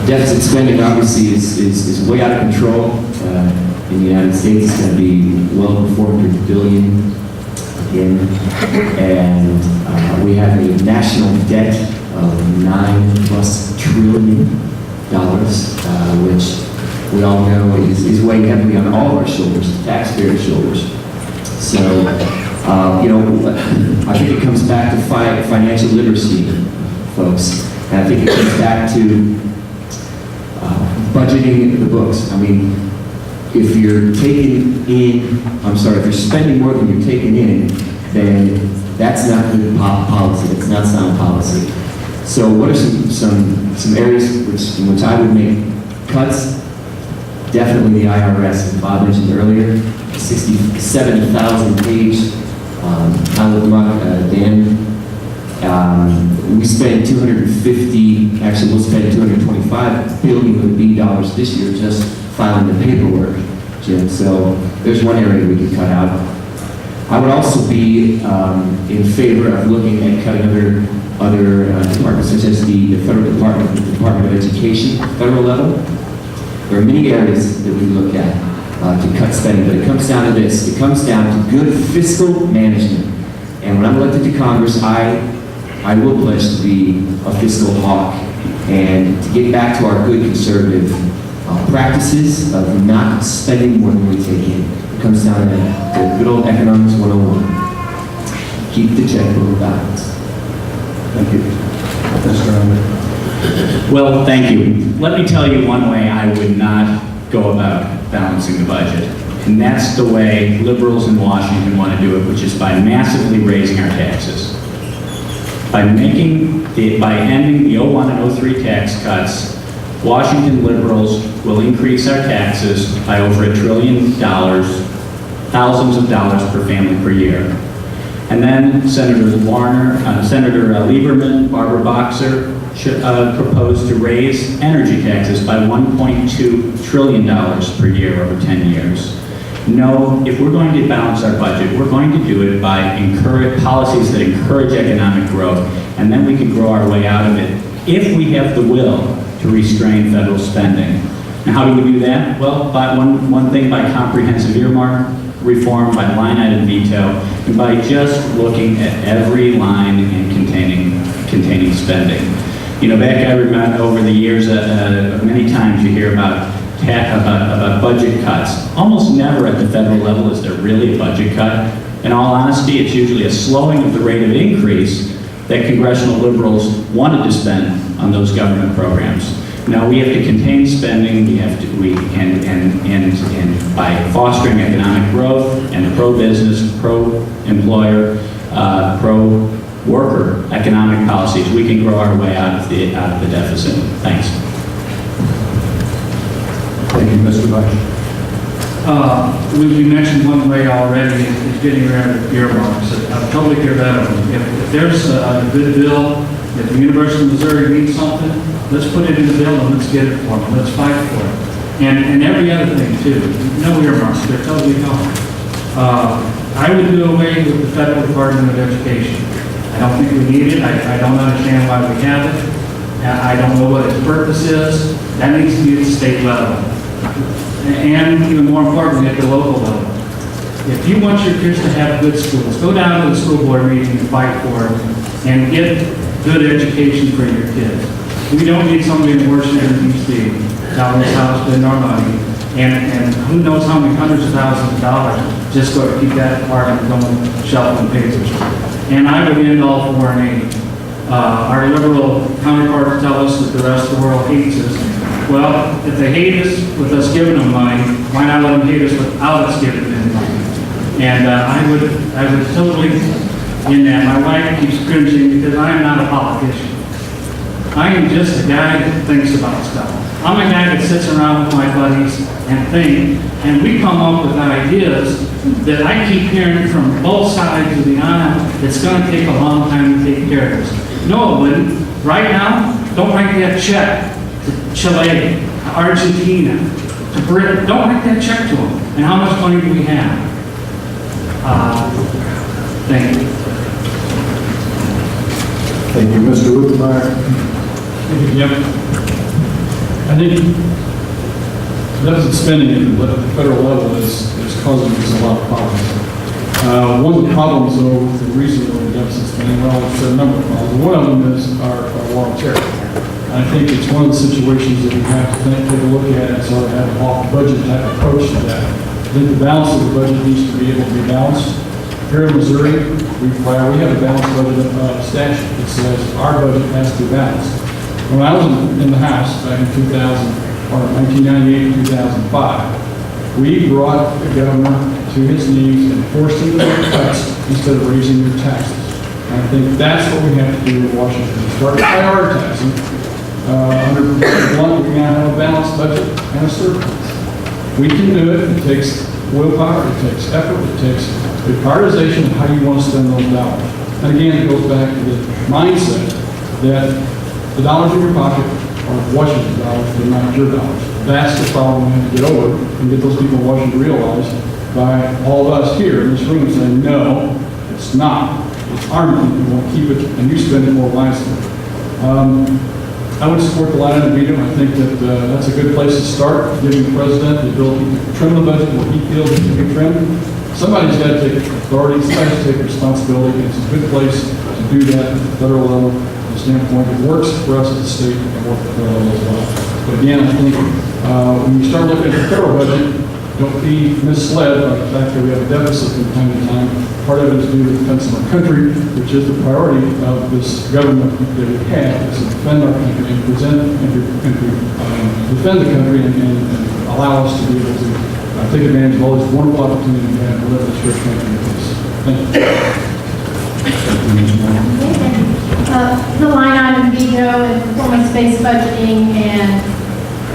Deficit spending obviously is way out of control. In the United States, it's going to be well over $400 billion again. And we have a national debt of $9+ trillion, which we all know is weighing heavily on all of our shoulders, the taxpayers' shoulders. So, I think it comes back to financial literacy, folks. And I think it comes back to budgeting the books. I mean, if you're if you're spending more than you're taking in, then that's not good policy. That's not sound policy. So what are some areas in which I would make cuts? Definitely the IRS, as Bob mentioned earlier, 70,000 page. I looked them up, Dan. We spent we'll spend $225 billion with a B dollars this year just filing the paperwork, Jim. So there's one area we could cut out. I would also be in favor of looking at cutting other departments, such as the federal department, the Department of Education, federal level. There are many areas that we look at to cut spending, but it comes down to this. It comes down to good fiscal management. And when I'm elected to Congress, I will pledge to be a fiscal hawk and to get back to our good conservative practices of not spending more than we take in. It comes down to good old economics 101. Keep the checkbook balanced. Thank you. Mr. Under. Well, thank you. Let me tell you one way I would not go about balancing the budget. And that's the way liberals in Washington want to do it, which is by massively raising our taxes. By ending the 01 and 03 tax cuts, Washington liberals will increase our taxes by over $1 trillion, thousands of dollars per family per year. And then Senator Lieberman, Barbara Boxer proposed to raise energy taxes by $1.2 trillion per year over 10 years. No, if we're going to balance our budget, we're going to do it by policies that encourage economic growth, and then we can grow our way out of it if we have the will to restrain federal spending. And how do we do that? Well, by one thing, by comprehensive earmark reform, by line item veto, and by just looking at every line and containing spending. Back I remember over the years, many times you hear about budget cuts. Almost never at the federal level is there really a budget cut. In all honesty, it's usually a slowing of the rate of increase that congressional liberals wanted to spend on those government programs. Now we have to contain spending. And by fostering economic growth and pro-business, pro-employer, pro-worker economic policies, we can grow our way out of the deficit. Thanks. Thank you, Mr. Bush. We mentioned one way already is getting rid of earmarks. I totally get rid of them. If there's a good bill, if the University of Missouri needs something, let's put it in the bill and let's get it for them. Let's fight for it. And every other thing too. No earmarks. They're totally gone. I would do away with the Federal Department of Education. I don't think we need it. I don't understand why we have it. I don't know what its purpose is. That needs to be at the state level. And even more importantly, at the local level. If you want your kids to have good schools, go down to the school board meeting and fight for it and get good education for your kids. We don't need somebody in Washington, D.C. down this house spending our money. And who knows how many hundreds of thousands of dollars just go to keep that department going shuffling papers. And I would end all foreign aid. Our liberal counterparts tell us that the rest of the world hates us. Well, if they hate us with us giving them money, why not let them hate us without us giving them money? And I would totally in that. My wife keeps cringing because I am not a politician. I am just a guy that thinks about stuff. I'm a guy that sits around with my buddies and think, and we come up with ideas that I keep hearing from both sides of the aisle. It's going to take a long time to take care of this. No, it wouldn't. Right now, don't write that check to Chile, to Argentina, to Britain. Don't write that check to them. And how much money do we have? Thank you. Thank you, Mr. Luetkemeyer. Yep. I think deficit spending at the federal level is causing us a lot of problems. One of the problems, though, with the reason for the deficit spending, well, it's a number of problems. One of them is our war on terror. I think it's one of the situations that we have to take a look at and sort of have a off-budget type approach to that. I think the balance of the budget needs to be able to be balanced. Here in Missouri, we have a balanced budget statute that says our budget has to be balanced. When I was in the House back in 1998 2005, we brought the governor to his knees and forced him to make cuts instead of raising their taxes. And I think that's what we have to do in Washington. Start prioritizing. Under Blunt, we're going to have a balanced budget and a surplus. We can do it. It takes willpower. It takes effort. It takes the prioritization of how you want to spend those dollars. And again, it goes back to the mindset that the dollars in your pocket are Washington dollars, they're not your dollars. That's the problem we have to get over and get those people in Washington to realize by all of us here in this room saying, no, it's not. It's our money. We won't keep it, and you spend it more wisely. I would support the line item veto. I think that that's a good place to start, giving the president the ability to trim the budget where he feels it can be trimmed. Somebody's got to take authority, somebody's got to take responsibility, and it's a good place to do that at the federal level from the standpoint it works for us at the state and work at the federal level as well. But again, I think when you start looking at the federal budget, don't be misled by the fact that we have a deficit from time to time. Part of it is due to the defense of our country, which is the priority of this government that we have, is to defend our country and defend the country and allow us to be able to take advantage of all this wonderful opportunity we have to live this rich country with us. Thank you. The line item veto and performance-based budgeting and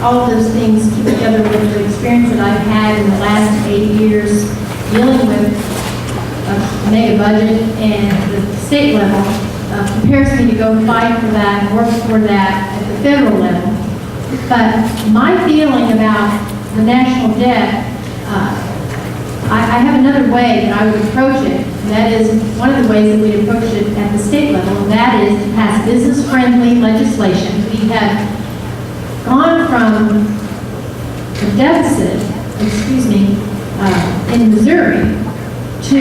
all of those things keep together with the experience that I've had in the last 8 years dealing with a mega budget and the state level prepares me to go fight for that and work for that at the federal level. But my feeling about the national debt, I have another way that I would approach it. And that is one of the ways that we approach it at the state level, and that is to pass business-friendly legislation. We have gone from a deficit, in Missouri to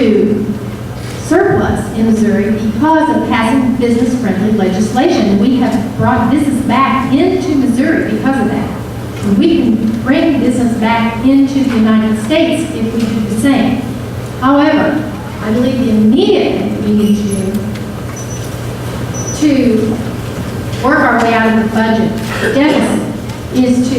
surplus in Missouri because of passing business-friendly legislation. We have brought business back into Missouri because of that. And we can bring business back into the United States if we do the same. However, I believe the immediate thing we need to do to work our way out of the budget deficit is to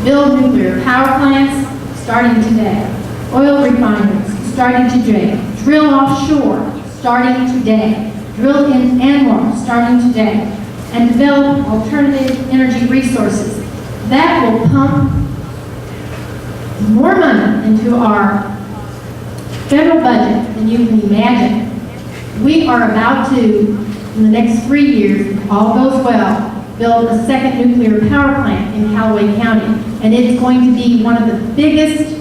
build nuclear power plants starting today, oil refineries starting today, drill offshore starting today, drill in Anwar starting today, and develop alternative energy resources. That will pump more money into our federal budget than you can imagine. We are about to, in the next 3 years, if all goes well, build a second nuclear power plant in Callaway County. And it's going to be one of the biggest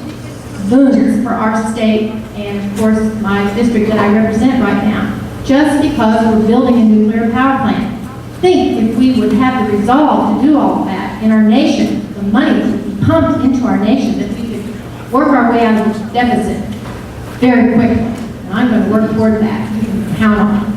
boons for our state and, of course, my district that I represent right now, just because we're building a nuclear power plant. Think if we would have the resolve to do all of that in our nation, the money would be pumped into our nation, that we could work our way out of this deficit very quickly. And I'm going to work toward that. You can count on it.